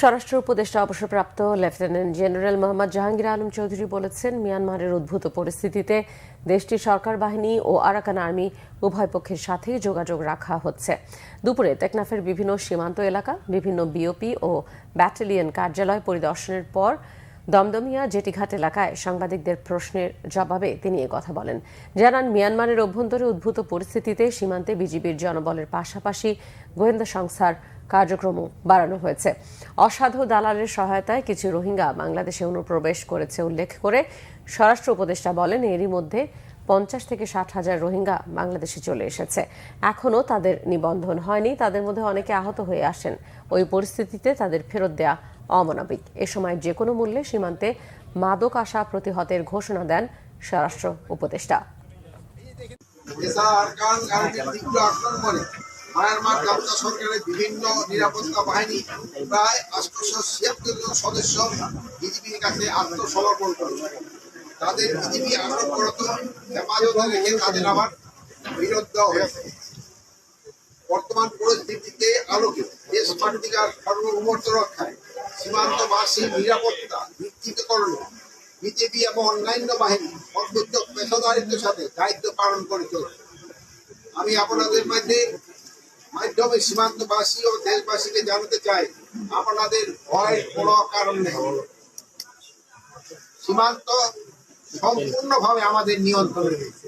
স্বরাষ্ট্র উপদেষ্টা অবসরপ্রাপ্ত লেফটেন্যান্ট জেনারেল মোহাম্মদ জাহাঙ্গীর আলম চৌধুরী বলেছেন, মিয়ানমারের উদ্ভূত পরিস্থিতিতে দেশটির সরকার বাহিনী ও আরাকান আর্মি উভয় পক্ষের সাথেই যোগাযোগ রাখা হচ্ছে। দুপুরে টেকনাফের বিভিন্ন সীমান্ত এলাকা, বিভিন্ন বিওপি ও ব্যাটালিয়ন কার্যালয় পরিদর্শনের পর দমদমিয়া জেটিঘাট এলাকায় সাংবাদিকদের প্রশ্নের জবাবে তিনি কথা বলেন। জানান, মিয়ানমারের অভ্যন্তরে উদ্ভূত পরিস্থিতিতে সীমান্তে বিজিবির জনবলের পাশাপাশি গোয়েন্দা সংস্থার কার্যক্রমও বাড়ানো হয়েছে। অসাধু দালালের সহায়তায় কিছু রোহিঙ্গা বাংলাদেশে অনুপ্রবেশ করেছে উল্লেখ করে স্বরাষ্ট্র উপদেষ্টা বলেন, এরই মধ্যে 50 থেকে 60 হাজার রোহিঙ্গা বাংলাদেশে চলে এসেছে। এখনও তাদের নিবন্ধন হয়নি, তাদের মধ্যে অনেকে আহত হয়ে আসেন। ওই পরিস্থিতিতে তাদের ফেরত দেয়া অমানবিক। এ সময় যে কোনো মূল্যে সীমান্তে মাদক আসা প্রতিহতের ঘোষণা দেন স্বরাষ্ট্র উপদেষ্টা। মায়ানমার গামছা সরকারের বিভিন্ন নিরাপত্তা বাহিনী প্রায় 876 জন সদস্য বিজিবির কাছে আত্মসমর্পণ করে। তাদের বিজিবি আটকরত হেফাজতে রেখে তাদের আবার ফেরত দেওয়া হয়েছে। বর্তমান পরিস্থিতিতে আলোকে দেশ মাতৃকার সার্বভৌমত্ব রক্ষায় সীমান্তবাসী নিরাপত্তা নিশ্চিতকরণে বিজেপি এবং অন্যান্য বাহিনী সর্বোচ্চ পেশাদারিত্বের সাথে দায়িত্ব পালন করে চলছে। আমি আপনাদের মাধ্যমে সীমান্তবাসী ও দেশবাসীকে জানাতে চাই, আপনাদের ভয়ের কোনো কারণ নেই। সীমান্ত সম্পূর্ণভাবে আমাদের নিয়ন্ত্রণে রয়েছে।